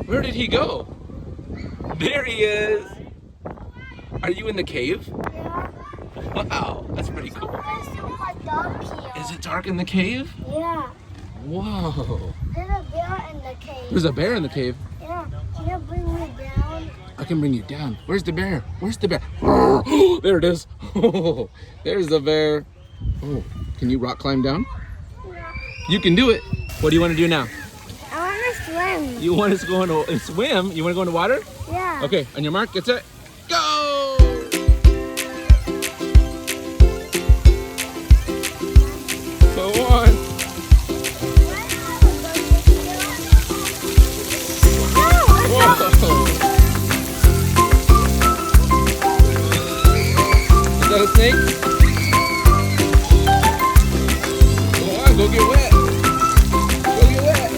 Where did he go? There he is. Are you in the cave? Yeah. Wow, that's pretty cool. There's still my dog here. Is it dark in the cave? Yeah. Whoa. There's a bear in the cave. There's a bear in the cave. Yeah. Can you bring me down? I can bring you down. Where's the bear? Where's the bear? There it is. There's the bear. Oh, can you rock climb down? Yeah. You can do it. What do you want to do now? I want to swim. You want to go into swim? You want to go in the water? Yeah. Okay, on your mark, get set, go! Go on. Whoa! Is that a snake? Go on, go get wet. Go get wet.